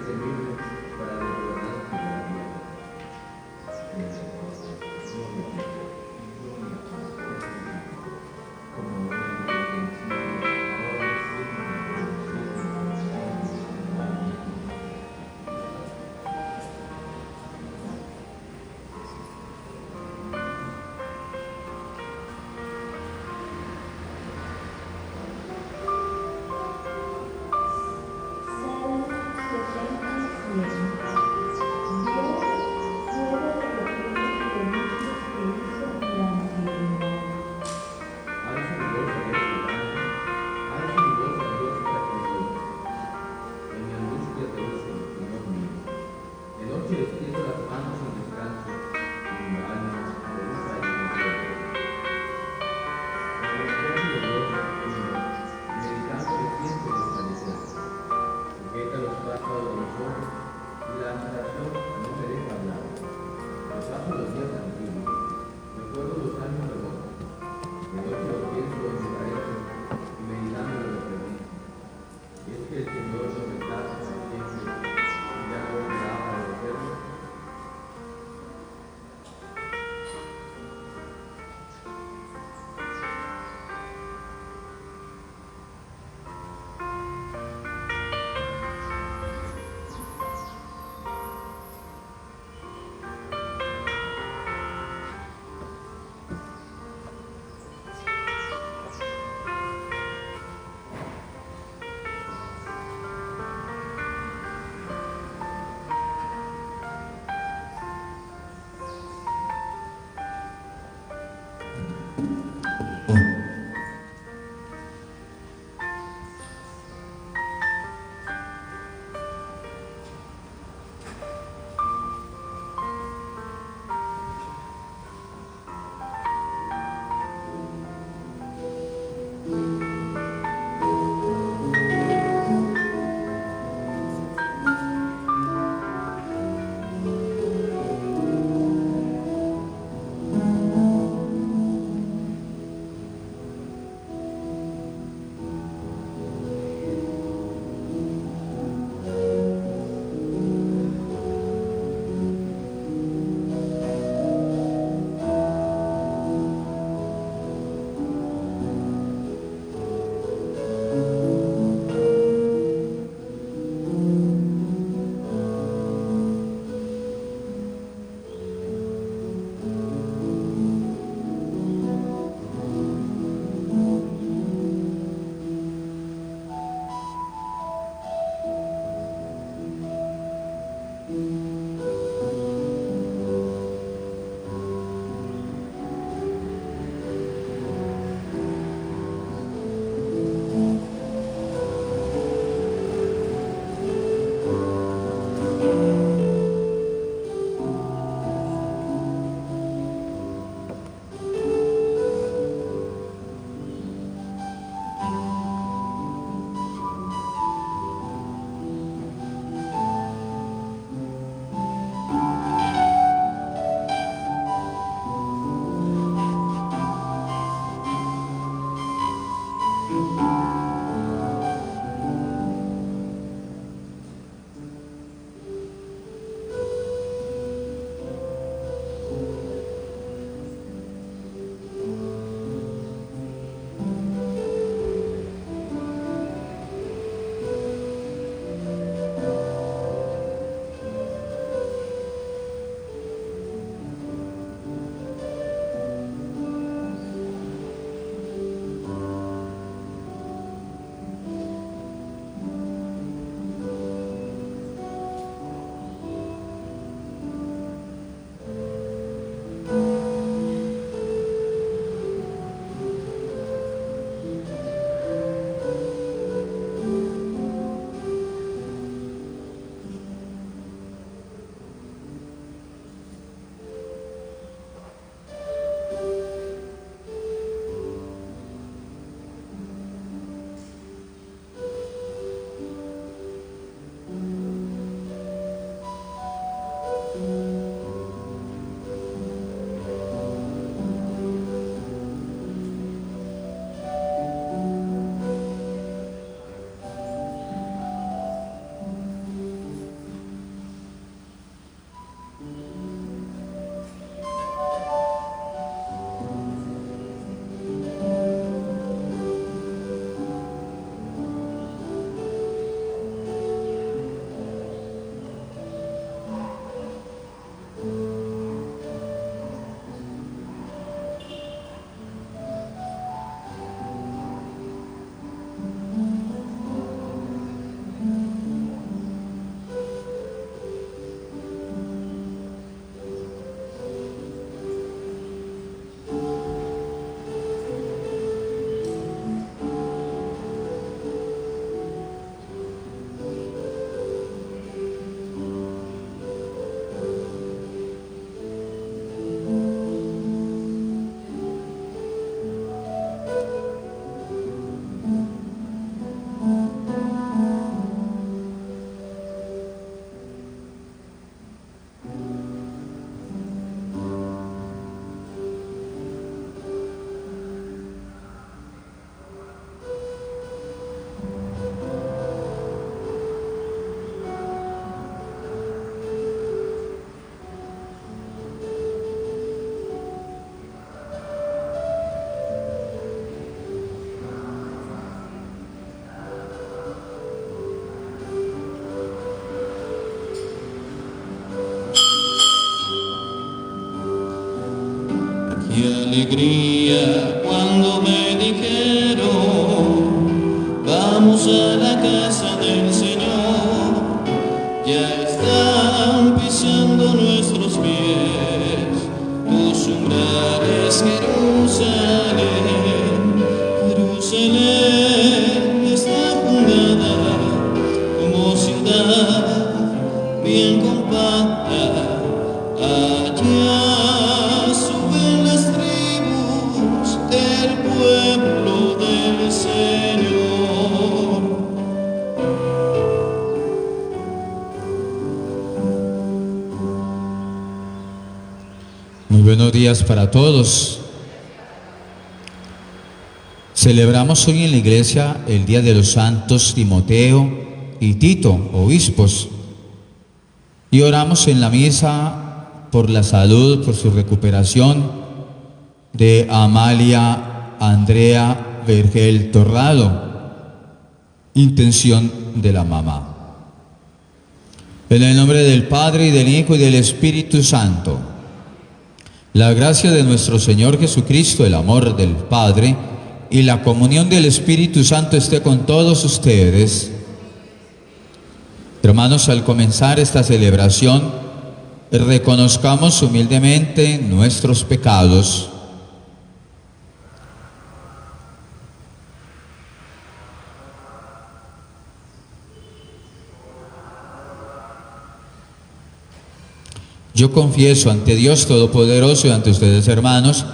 servir para los demás. Seven to the alegría cuando me dijeron, vamos a la casa del Señor. Ya están pisando nuestros pies tus umbrales, Jerusalén. Jerusalén está fundada como ciudad bien compacta. Allá suben las tribus del pueblo del Señor. Muy buenos días para todos. Celebramos hoy en la iglesia el Día de los Santos Timoteo y Tito, obispos. Y oramos en la misa por la salud, por su recuperación de Amalia Andrea Vergel Torrado, intención de la mamá. En el nombre del Padre, y del Hijo, y del Espíritu Santo. La gracia de nuestro Señor Jesucristo, el amor del Padre y la comunión del Espíritu Santo esté con todos ustedes. Hermanos, al comenzar esta celebración, reconozcamos humildemente nuestros pecados. Yo confieso ante Dios Todopoderoso y ante ustedes, hermanos,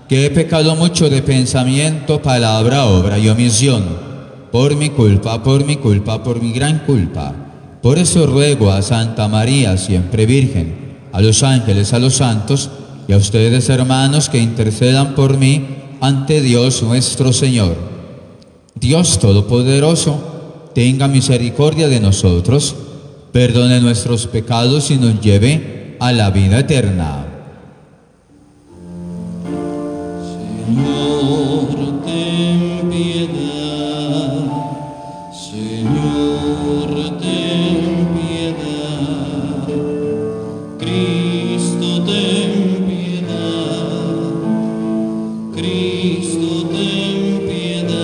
que he pecado mucho de pensamiento, palabra, obra y omisión, por mi culpa, por mi gran culpa. Por eso ruego a Santa María, siempre Virgen, a los ángeles, a los santos y a ustedes, hermanos, que intercedan por mí ante Dios nuestro Señor. Dios Todopoderoso, tenga misericordia de nosotros, perdone nuestros pecados y nos lleve a la vida eterna. Señor, ten piedad. Señor, ten piedad. Cristo, ten piedad. Cristo, ten piedad.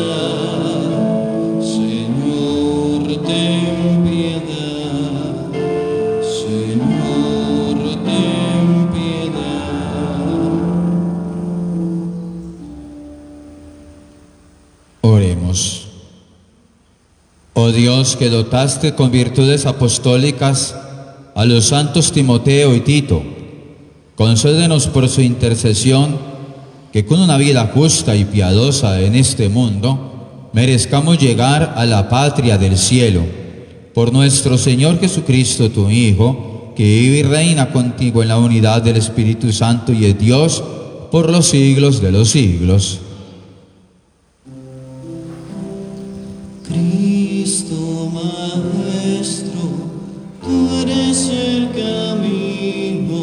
Señor, ten piedad. Señor, ten piedad. Oremos. Oh Dios, que dotaste con virtudes apostólicas a los santos Timoteo y Tito, concédenos por su intercesión que con una vida justa y piadosa en este mundo merezcamos llegar a la patria del cielo. Por nuestro Señor Jesucristo, tu Hijo, que vive y reina contigo en la unidad del Espíritu Santo y es Dios por los siglos de los siglos. Cristo Maestro, tú eres el camino,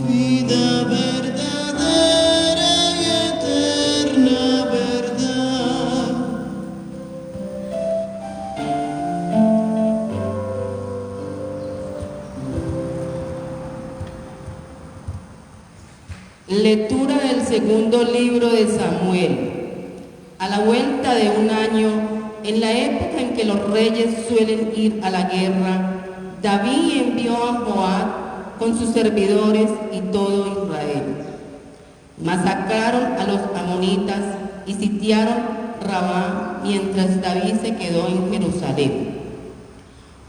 vida verdadera y eterna verdad. Lectura del segundo libro de Samuel. A la vuelta de un año, en la época en que los reyes suelen ir a la guerra, David envió a Joab con sus servidores y todo Israel. Masacraron a los amonitas y sitiaron Rabá mientras David se quedó en Jerusalén.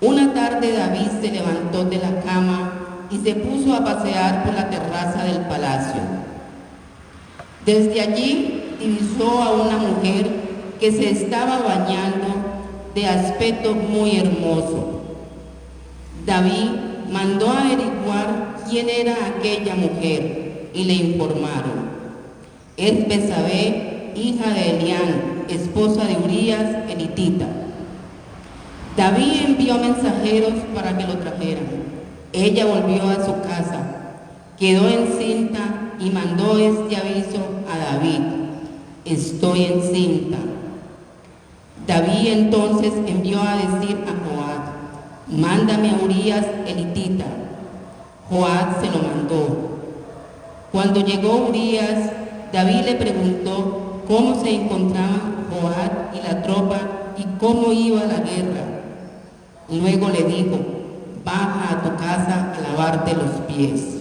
Una tarde David se levantó de la cama y se puso a pasear por la terraza del palacio. Desde allí divisó a una mujer que se estaba bañando, de aspecto muy hermoso. David mandó a averiguar quién era aquella mujer y le informaron: es Betsabé, hija de Elián, esposa de Urías, elitita. David envió mensajeros para que lo trajeran. Ella volvió a su casa, quedó encinta y mandó este aviso a David: estoy encinta. David entonces envió a decir a Joab: mándame a Urías elitita. Joab se lo mandó. Cuando llegó Urías, David le preguntó cómo se encontraban Joab y la tropa y cómo iba la guerra. Luego le dijo: baja a tu casa a lavarte los pies.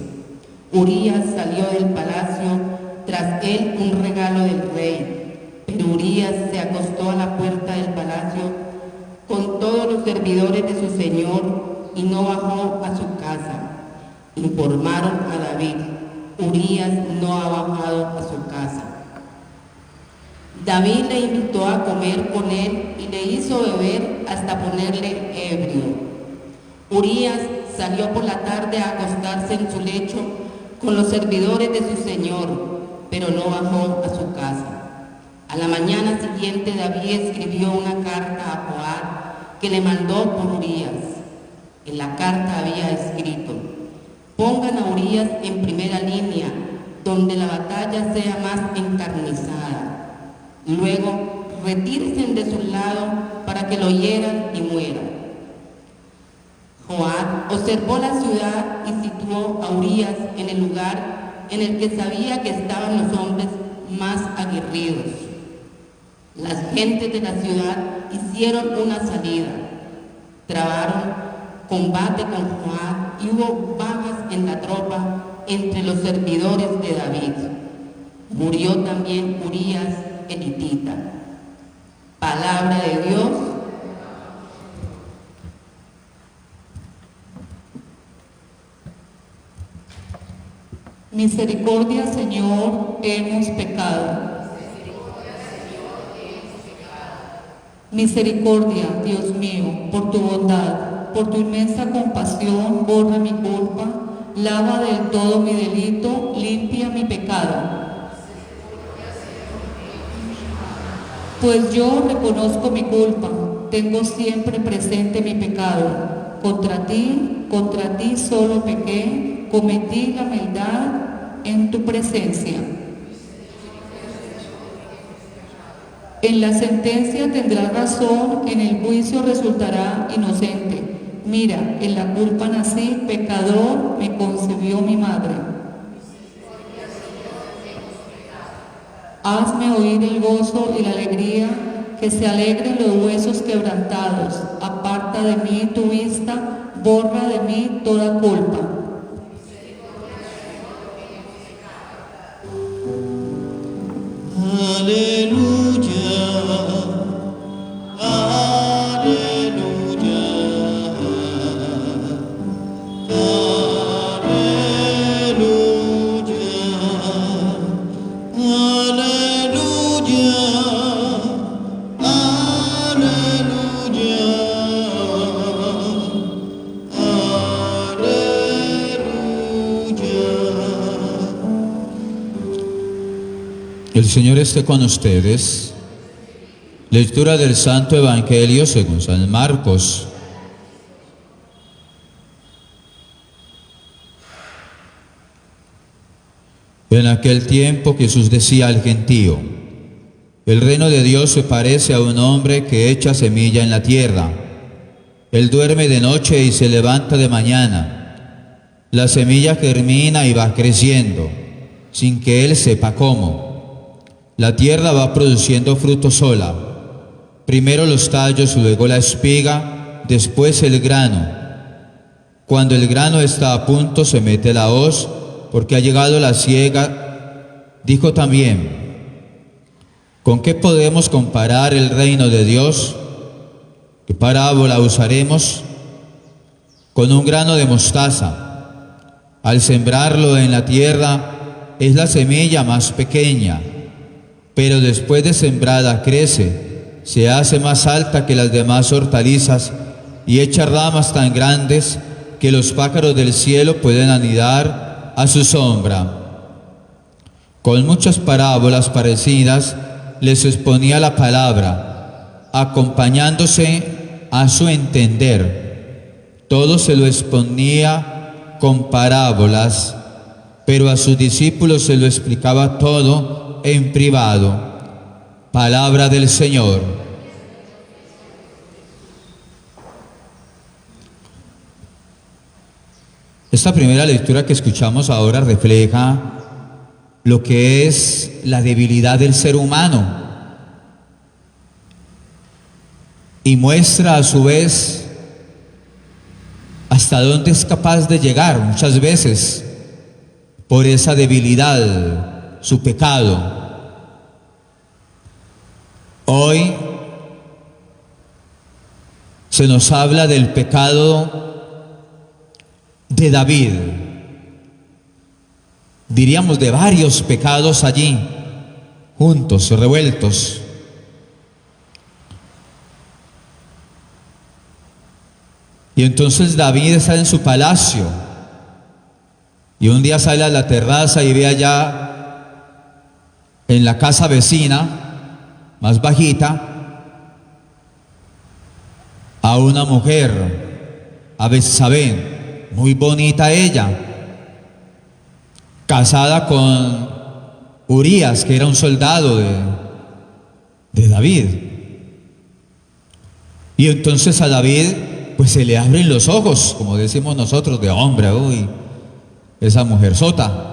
Urías salió del palacio, tras él un regalo del rey. Pero Urías se acostó a la puerta del palacio con todos los servidores de su señor y no bajó a su casa. Informaron a David: Urías no ha bajado a su casa. David le invitó a comer con él y le hizo beber hasta ponerle ebrio. Urías salió por la tarde a acostarse en su lecho con los servidores de su señor, pero no bajó a su casa. A la mañana siguiente David escribió una carta a Joab que le mandó por Urías. En la carta había escrito: pongan a Urías en primera línea, donde la batalla sea más encarnizada. Luego, retírense de su lado para que lo hieran y mueran. Joab observó la ciudad y situó a Urías en el lugar en el que sabía que estaban los hombres más aguerridos. Las gentes de la ciudad hicieron una salida, trabaron combate con Joab y hubo bajas en la tropa entre los servidores de David. Murió también Urías elitita. Palabra de Dios. Misericordia, Señor, hemos pecado. Misericordia, Dios mío, por tu bondad, por tu inmensa compasión, borra mi culpa, lava del todo mi delito, limpia mi pecado. Pues yo reconozco mi culpa, tengo siempre presente mi pecado. Contra ti solo pequé, cometí la maldad en tu presencia. En la sentencia tendrás razón, en el juicio resultará inocente. Mira, en la culpa nací, pecador me concibió mi madre. Hazme oír el gozo y la alegría, que se alegren los huesos quebrantados. Aparta de mí tu vista, borra de mí toda culpa. Aleluya, aleluya, aleluya, aleluya, El Señor esté con ustedes. Lectura del Santo Evangelio según San Marcos. En aquel tiempo Jesús decía al gentío: el reino de Dios se parece a un hombre que echa semilla en la tierra. Él duerme de noche y se levanta de mañana. La semilla germina y va creciendo, sin que él sepa cómo. La tierra va produciendo fruto sola. Primero los tallos, luego la espiga, después el grano. Cuando el grano está a punto, se mete la hoz, porque ha llegado la siega. Dijo también: ¿con qué podemos comparar el reino de Dios? ¿Qué parábola usaremos? Con un grano de mostaza. Al sembrarlo en la tierra, es la semilla más pequeña, pero después de sembrada crece, se hace más alta que las demás hortalizas y echa ramas tan grandes que los pájaros del cielo pueden anidar a su sombra. Con muchas parábolas parecidas les exponía la palabra, acompañándose a su entender. Todo se lo exponía con parábolas, pero a sus discípulos se lo explicaba todo en privado. Palabra del Señor. Esta primera lectura que escuchamos ahora refleja lo que es la debilidad del ser humano y muestra a su vez hasta dónde es capaz de llegar muchas veces por esa debilidad, su pecado. Hoy se nos habla del pecado de David. Diríamos de varios pecados allí, juntos, revueltos. Y entonces David está en su palacio. Y un día sale a la terraza y ve allá en la casa vecina, más bajita, a una mujer, a Betsabé, muy bonita ella, casada con Urías, que era un soldado de David. Y entonces a David pues se le abren los ojos, como decimos nosotros, de hombre, uy, esa mujer sota.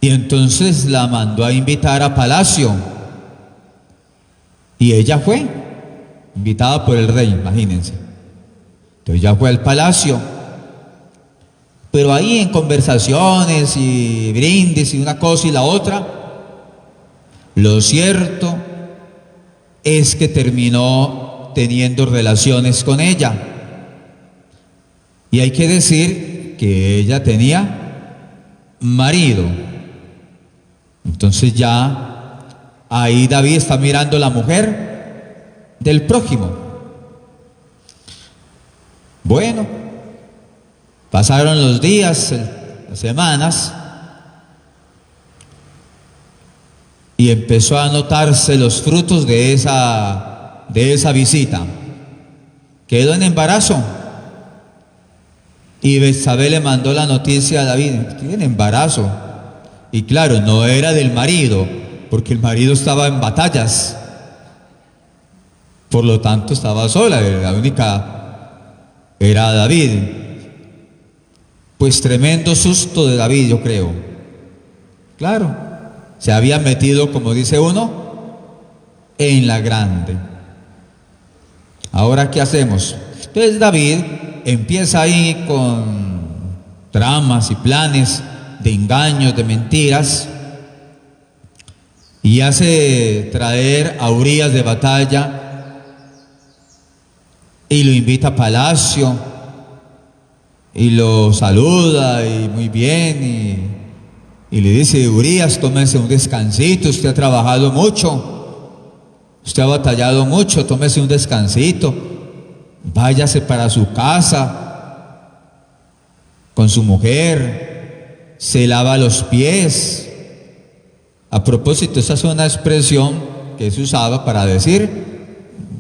Y entonces la mandó a invitar a palacio. Y ella fue, invitada por el rey, imagínense. Entonces ya fue al palacio. Pero ahí en conversaciones y brindis y una cosa y la otra, lo cierto es que terminó teniendo relaciones con ella. Y hay que decir que ella tenía marido. Entonces ya ahí David está mirando la mujer del prójimo. Bueno, pasaron los días, las semanas, y empezó a notarse los frutos de esa visita. Quedó en embarazo. Y Betsabé le mandó la noticia a David: tiene embarazo. Y claro, no era del marido, porque el marido estaba en batallas. Por lo tanto, estaba sola, la única era David. Pues tremendo susto de David, yo creo. Claro. Se había metido, como dice uno, en la grande. Ahora, ¿qué hacemos? Entonces David empieza ahí con tramas y planes de engaños, de mentiras, y hace traer a Urías de batalla y lo invita a palacio y lo saluda y muy bien, y le dice: Urías, tómese un descansito, usted ha trabajado mucho, usted ha batallado mucho, tómese un descansito, váyase para su casa con su mujer, se lava los pies. A propósito, esa es una expresión que se usaba para decir: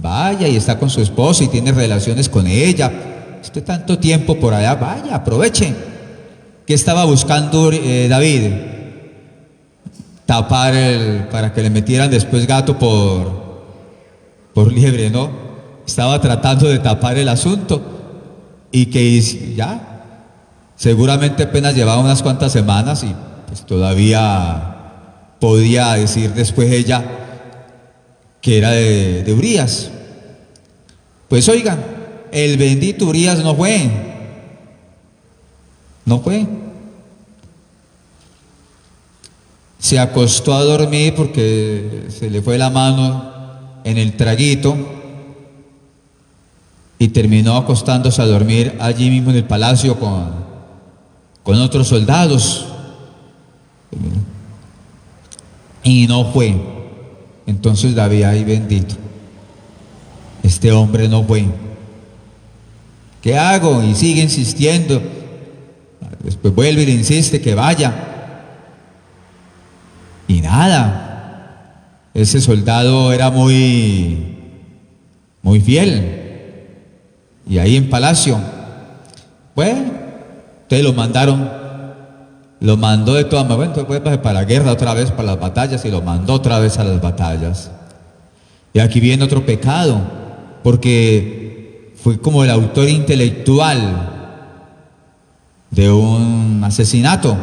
vaya y está con su esposa y tiene relaciones con ella, usted tanto tiempo por allá, vaya, aproveche. ¿Qué estaba buscando David? Tapar para que le metieran después gato por liebre, ¿no? Estaba tratando de tapar el asunto. Y que ya, seguramente apenas llevaba unas cuantas semanas y pues todavía podía decir después ella que era de Urías. Pues oigan, el bendito Urías no fue. Se acostó a dormir porque se le fue la mano en el traguito y terminó acostándose a dormir allí mismo en el palacio con otros soldados. Y no fue. Entonces David: ay bendito, este hombre no fue. ¿Qué hago? Y sigue insistiendo. Después vuelve y le insiste que vaya. Y nada. Ese soldado era muy fiel. Y ahí en palacio. Bueno, ustedes lo mandó de todas maneras. Entonces fue para la guerra otra vez, para las batallas, y lo mandó otra vez a las batallas. Y aquí viene otro pecado, porque fue como el autor intelectual de un asesinato,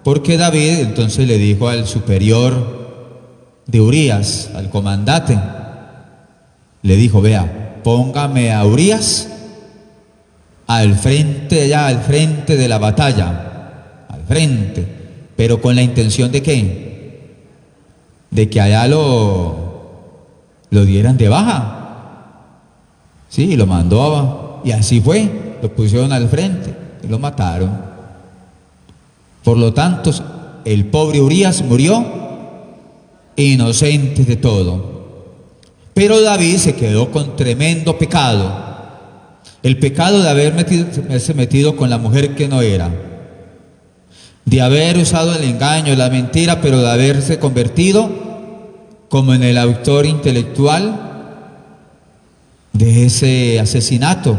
porque David entonces le dijo al superior de Urías, al comandante, le dijo: vea, póngame a Urías al frente, ya al frente de la batalla, al frente, pero con la intención de ¿qué? De que allá lo dieran de baja. Sí, lo mandó, y así fue, lo pusieron al frente y lo mataron. Por lo tanto, el pobre Urías murió inocente de todo. Pero David se quedó con tremendo pecado. El pecado de haberse metido con la mujer que no era, de haber usado el engaño, la mentira, pero de haberse convertido como en el autor intelectual de ese asesinato,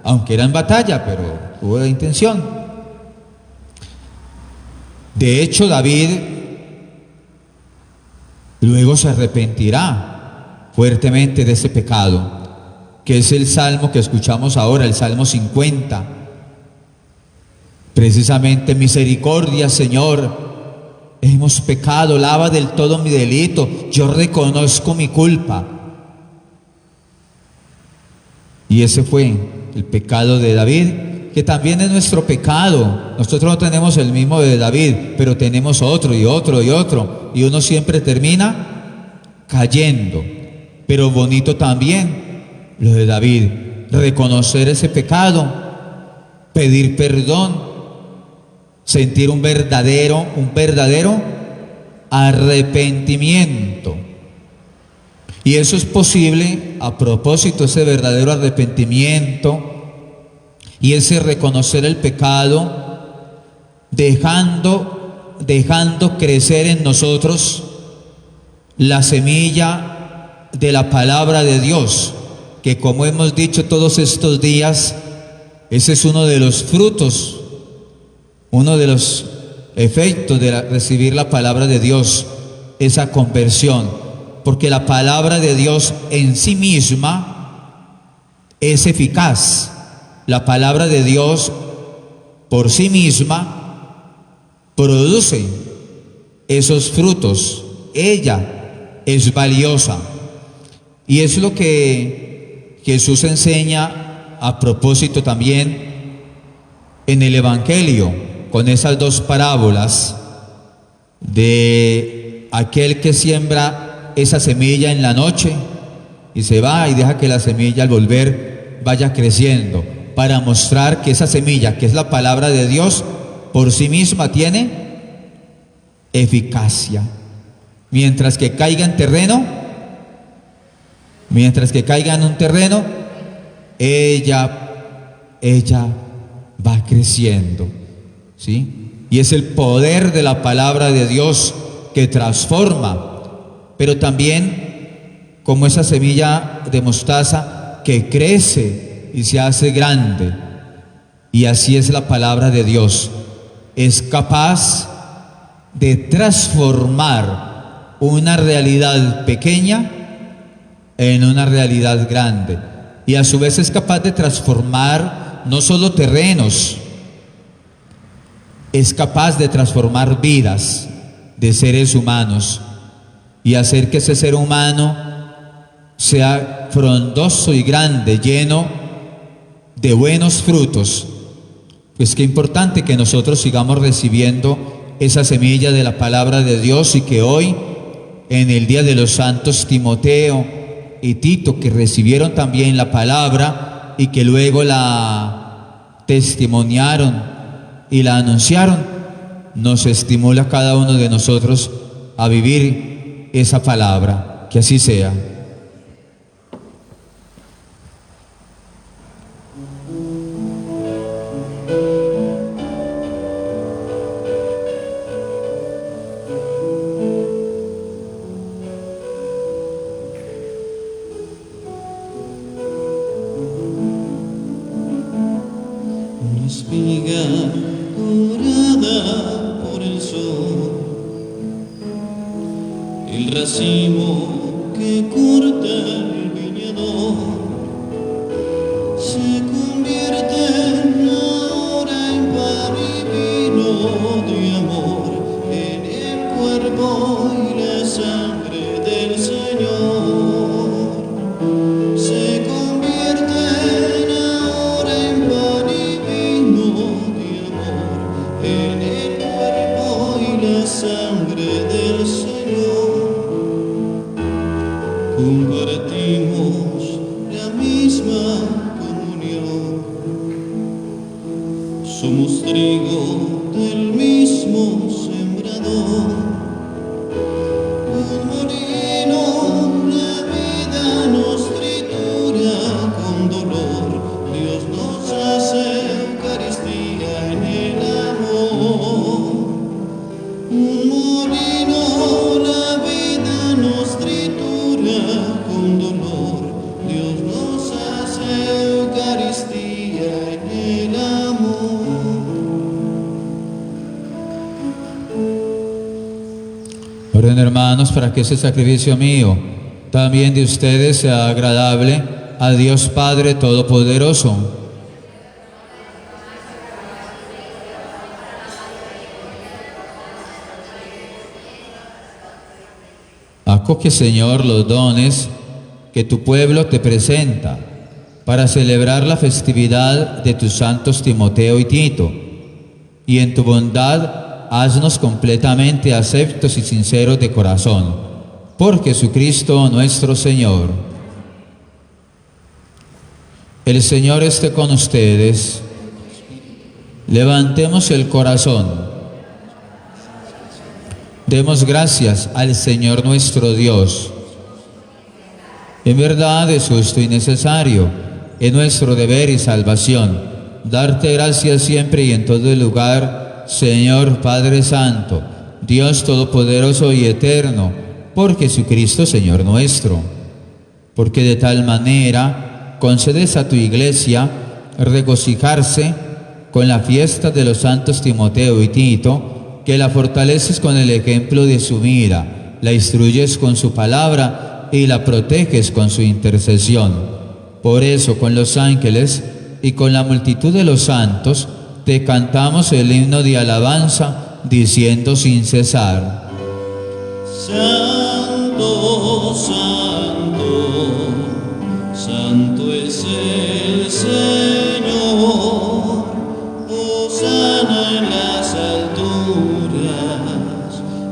aunque era en batalla, pero tuvo la intención. De hecho, David luego se arrepentirá fuertemente de ese pecado, que es el salmo que escuchamos ahora, el Salmo 50. Precisamente: misericordia, Señor, hemos pecado, lava del todo mi delito, yo reconozco mi culpa. Y ese fue el pecado de David, que también es nuestro pecado. Nosotros no tenemos el mismo de David, pero tenemos otro y otro y otro, y uno siempre termina cayendo. Pero bonito también lo de David, reconocer ese pecado, pedir perdón, sentir un verdadero arrepentimiento. Y eso es posible, a propósito, ese verdadero arrepentimiento y ese reconocer el pecado, dejando crecer en nosotros la semilla de la palabra de Dios, que, como hemos dicho todos estos días, ese es uno de los frutos, uno de los efectos de recibir la palabra de Dios, esa conversión, porque la palabra de Dios en sí misma es eficaz. La palabra de Dios por sí misma produce esos frutos, ella es valiosa. Y es lo que Jesús enseña a propósito también en el Evangelio, con esas dos parábolas de aquel que siembra esa semilla en la noche y se va y deja que la semilla al volver vaya creciendo, para mostrar que esa semilla, que es la palabra de Dios, por sí misma tiene eficacia. Mientras que caiga en un terreno, ella va creciendo, ¿sí? Y es el poder de la palabra de Dios que transforma, pero también como esa semilla de mostaza que crece y se hace grande. Y así es la palabra de Dios, es capaz de transformar una realidad pequeña en una realidad grande, y a su vez es capaz de transformar no solo terrenos, es capaz de transformar vidas de seres humanos y hacer que ese ser humano sea frondoso y grande, lleno de buenos frutos. Pues qué importante que nosotros sigamos recibiendo esa semilla de la palabra de Dios, y que hoy, en el día de los santos Timoteo y Tito, que recibieron también la palabra y que luego la testimoniaron y la anunciaron, nos estimula a cada uno de nosotros a vivir esa palabra. Que así sea. Espiga dorada por el sol, el racimo que corta el viñador se convierte ahora en paz. de amor en el cuerpo y la sangre del Señor. Se convierten ahora en pan y vino de amor en el cuerpo y la sangre del Señor. Compartimos la misma comunión. Somos trigo del mismo sembrador. Un molino, la vida nos tritura con dolor. Dios nos hace Eucaristía en el amor. Un molino, la vida nos tritura con dolor. Dios nos hace Eucaristía en el amor. Oren, hermanos, para que ese sacrificio mío, también de ustedes, sea agradable a Dios Padre Todopoderoso. Acoge, Señor, los dones que tu pueblo te presenta para celebrar la festividad de tus santos Timoteo y Tito, y en tu bondad haznos completamente aceptos y sinceros de corazón, por Jesucristo nuestro Señor. El Señor esté con ustedes. Levantemos el corazón. Demos gracias al Señor nuestro Dios. En verdad es justo y necesario, es nuestro deber y salvación, darte gracias siempre y en todo lugar, Señor Padre Santo, Dios Todopoderoso y Eterno, por Jesucristo Señor nuestro. Porque de tal manera concedes a tu Iglesia regocijarse con la fiesta de los santos Timoteo y Tito, que la fortaleces con el ejemplo de su vida, la instruyes con su palabra y la proteges con su intercesión. Por eso, con los ángeles y con la multitud de los santos, te cantamos el himno de alabanza, diciendo sin cesar: Santo, santo, santo es el Señor, hosana en las alturas,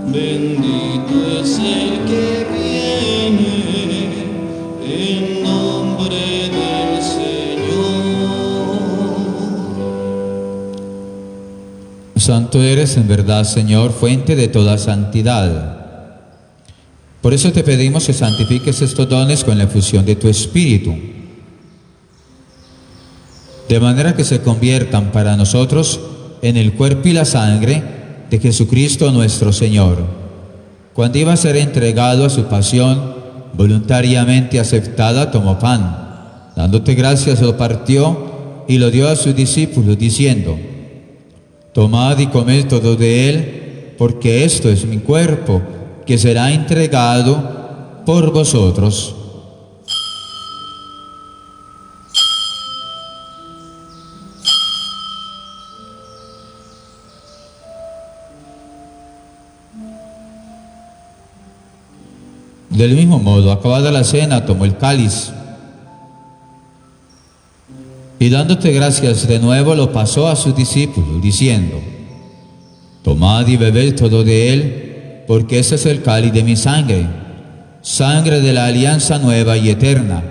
bendito es el que viene en nombre del Señor. Santo eres en verdad, Señor, fuente de toda santidad. Por eso te pedimos que santifiques estos dones con la efusión de tu Espíritu, de manera que se conviertan para nosotros en el cuerpo y la sangre de Jesucristo nuestro Señor. Cuando iba a ser entregado a su pasión, voluntariamente aceptada, tomó pan. Dándote gracias, lo partió y lo dio a sus discípulos, diciendo: Tomad y comed todo de él, porque esto es mi cuerpo, que será entregado por vosotros. Del mismo modo, acabada la cena, tomó el cáliz y dándote gracias de nuevo, lo pasó a sus discípulos, diciendo: Tomad y bebed todo de él, porque ese es el cáliz de mi sangre, sangre de la alianza nueva y eterna,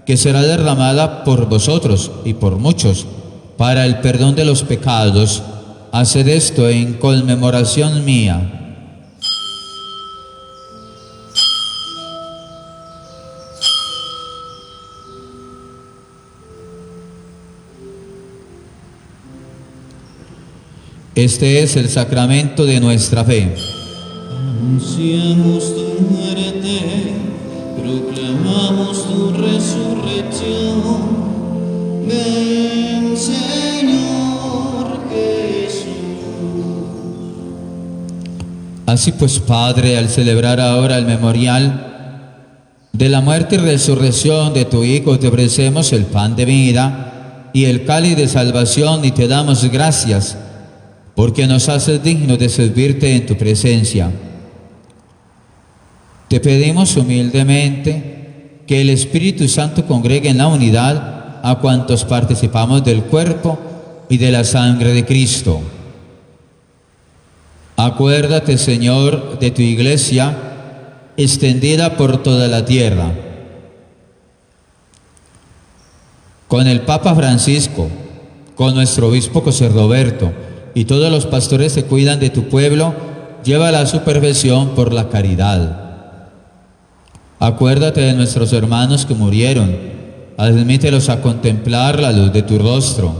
que será derramada por vosotros y por muchos, para el perdón de los pecados. Haced esto en conmemoración mía. Este es el sacramento de nuestra fe. Anunciamos tu muerte, proclamamos tu resurrección. Ven, Señor Jesús. Así pues, Padre, al celebrar ahora el memorial de la muerte y resurrección de tu Hijo, te ofrecemos el pan de vida y el cáliz de salvación, y te damos gracias porque nos haces dignos de servirte en tu presencia. Te pedimos humildemente que el Espíritu Santo congregue en la unidad a cuantos participamos del cuerpo y de la sangre de Cristo. Acuérdate, Señor, de tu iglesia extendida por toda la tierra. Con el Papa Francisco, con nuestro obispo José Roberto y todos los pastores que cuidan de tu pueblo, llévala a su perfección por la caridad. Acuérdate de nuestros hermanos que murieron, admítelos a contemplar la luz de tu rostro.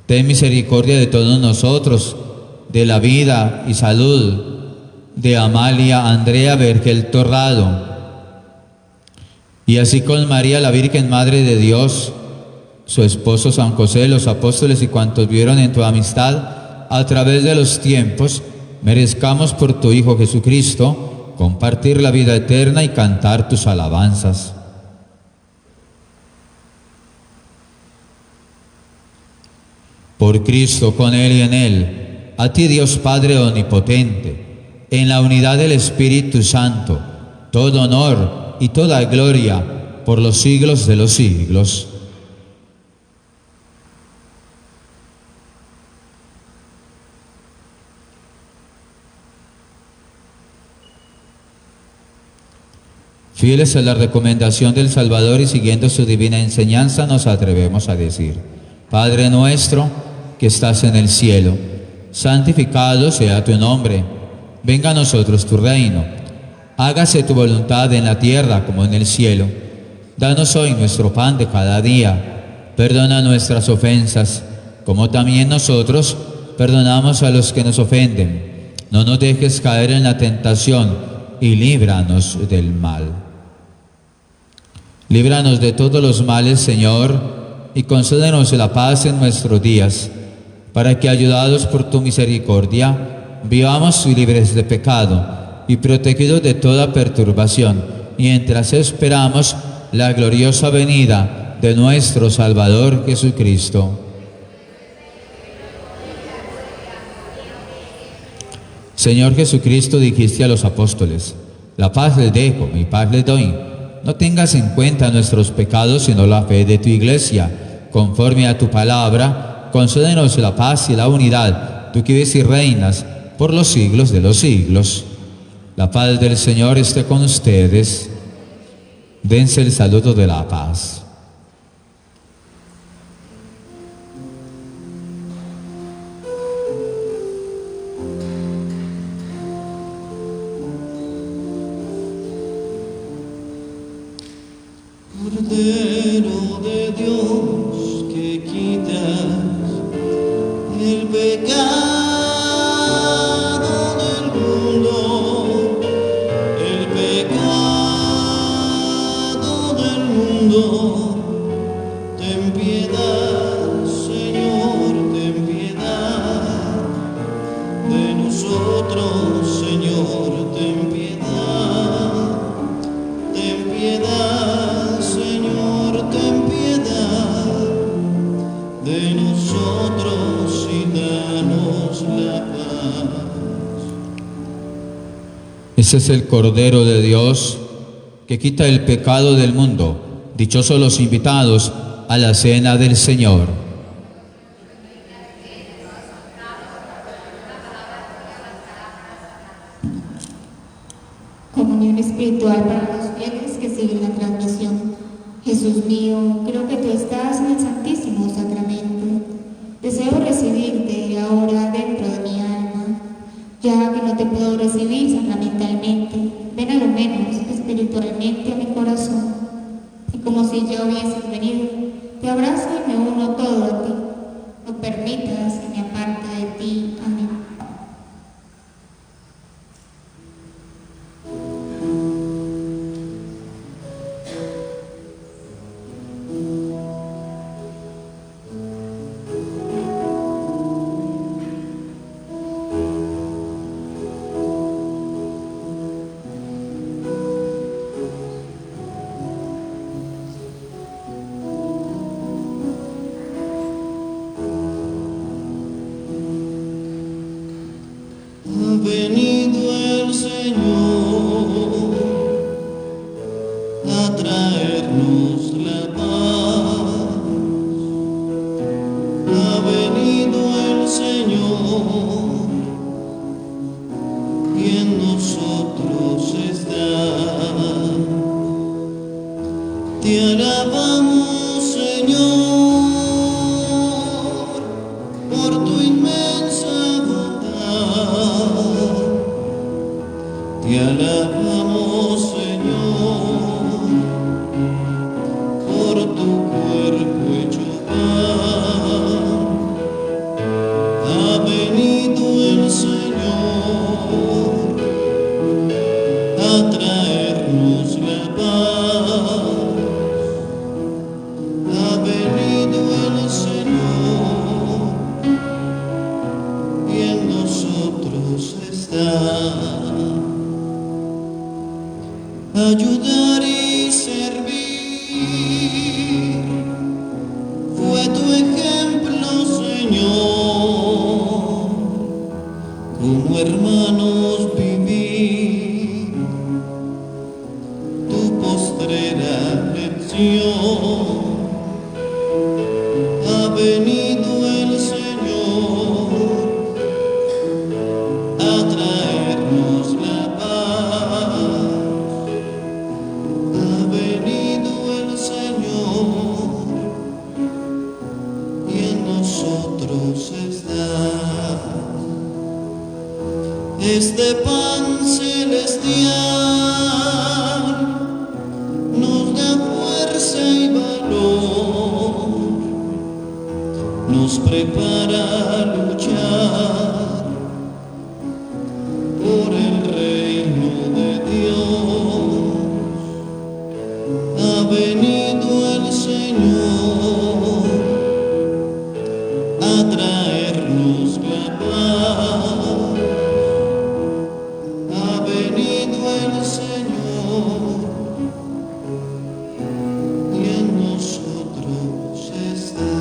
Ten misericordia de todos nosotros, de la vida y salud de Amalia Andrea Vergel Torrado, y así con María la Virgen Madre de Dios, su esposo San José, los apóstoles y cuantos vieron en tu amistad a través de los tiempos, merezcamos por tu Hijo Jesucristo compartir la vida eterna y cantar tus alabanzas. Por Cristo, con Él y en Él, a ti Dios Padre Omnipotente, en la unidad del Espíritu Santo, todo honor y toda gloria por los siglos de los siglos. Fieles a la recomendación del Salvador y siguiendo su divina enseñanza, nos atrevemos a decir: Padre nuestro que estás en el cielo, santificado sea tu nombre. Venga a nosotros tu reino. Hágase tu voluntad en la tierra como en el cielo. Danos hoy nuestro pan de cada día. Perdona nuestras ofensas, como también nosotros perdonamos a los que nos ofenden. No nos dejes caer en la tentación y líbranos del mal. Líbranos de todos los males, Señor, y concédenos la paz en nuestros días, para que, ayudados por tu misericordia, vivamos libres de pecado y protegidos de toda perturbación, mientras esperamos la gloriosa venida de nuestro Salvador Jesucristo. Señor Jesucristo, dijiste a los apóstoles: la paz les dejo, mi paz les doy. No tengas en cuenta nuestros pecados, sino la fe de tu iglesia. Conforme a tu palabra, concédenos la paz y la unidad, tú que vives y reinas por los siglos de los siglos. La paz del Señor esté con ustedes. Dense el saludo de la paz. Cordero de Dios que quitas el pecado del mundo, el pecado del mundo, ten piedad, Señor, ten piedad de nosotros, Señor, ten piedad, ten piedad, Señor, ten piedad de nosotros y danos la paz. Ese es el Cordero de Dios que quita el pecado del mundo. Dichosos los invitados a la cena del Señor. Comunión espiritual para los fieles que siguen la transmisión. Jesús mío, creo que tú estás en el Santísimo Sacramento. Deseo recibirte ahora dentro de mi alma. Ya que no te puedo recibir sacramentalmente, ven a lo menos espiritualmente a mi corazón. Y como si ya hubieses venido, te abrazo y me uno todo a ti. No permitas que me aparte de ti. Amén. traernos la paz. Ha venido el Señor y en nosotros está. Te alabamos, Señor, por tu inmensa bondad. Te alabamos, Señor, por tu cuerpo hecho pan. Ha venido el Señor a traernos la paz. Ha venido el Señor y en nosotros está. Ayudar y servir fue tu ejemplo, Señor. Como hermanos vivir tu postrera lección. Ha venido el Señor a traernos la paz. Ha venido el Señor y en nosotros está. Este pan celestial nos da fuerza y valor, nos prepara a luchar por el reino de Dios. Ha venido el Señor a traernos la paz. Ha venido el Señor y en nosotros está.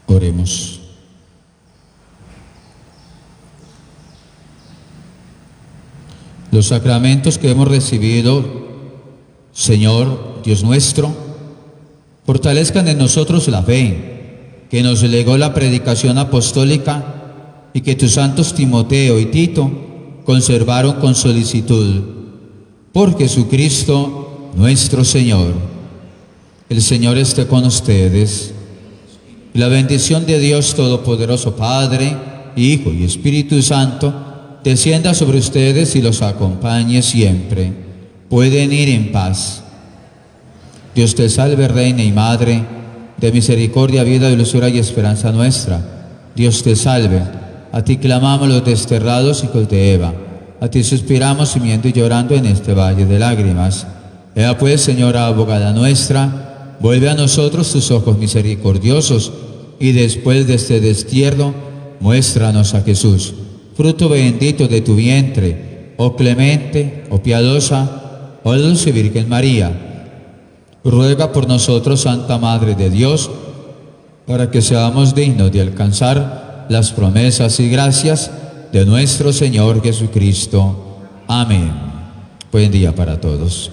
Oremos. Los sacramentos que hemos recibido, Señor, Dios nuestro, fortalezcan en nosotros la fe que nos legó la predicación apostólica y que tus santos Timoteo y Tito conservaron con solicitud. Por Jesucristo nuestro Señor. El Señor esté con ustedes. Y la bendición de Dios Todopoderoso, Padre, Hijo y Espíritu Santo, descienda sobre ustedes y los acompañe siempre. Pueden ir en paz. Dios te salve, Reina y Madre, de misericordia, vida, dulzura y esperanza nuestra. Dios te salve. A ti clamamos los desterrados hijos de Eva. A ti suspiramos gimiendo y llorando en este valle de lágrimas. Ea pues, Señora abogada nuestra, vuelve a nosotros tus ojos misericordiosos y después de este destierro, muéstranos a Jesús, fruto bendito de tu vientre, oh clemente, oh piadosa, oh dulce Virgen María. Ruega por nosotros, Santa Madre de Dios, para que seamos dignos de alcanzar las promesas y gracias de nuestro Señor Jesucristo. Amén. Buen día para todos.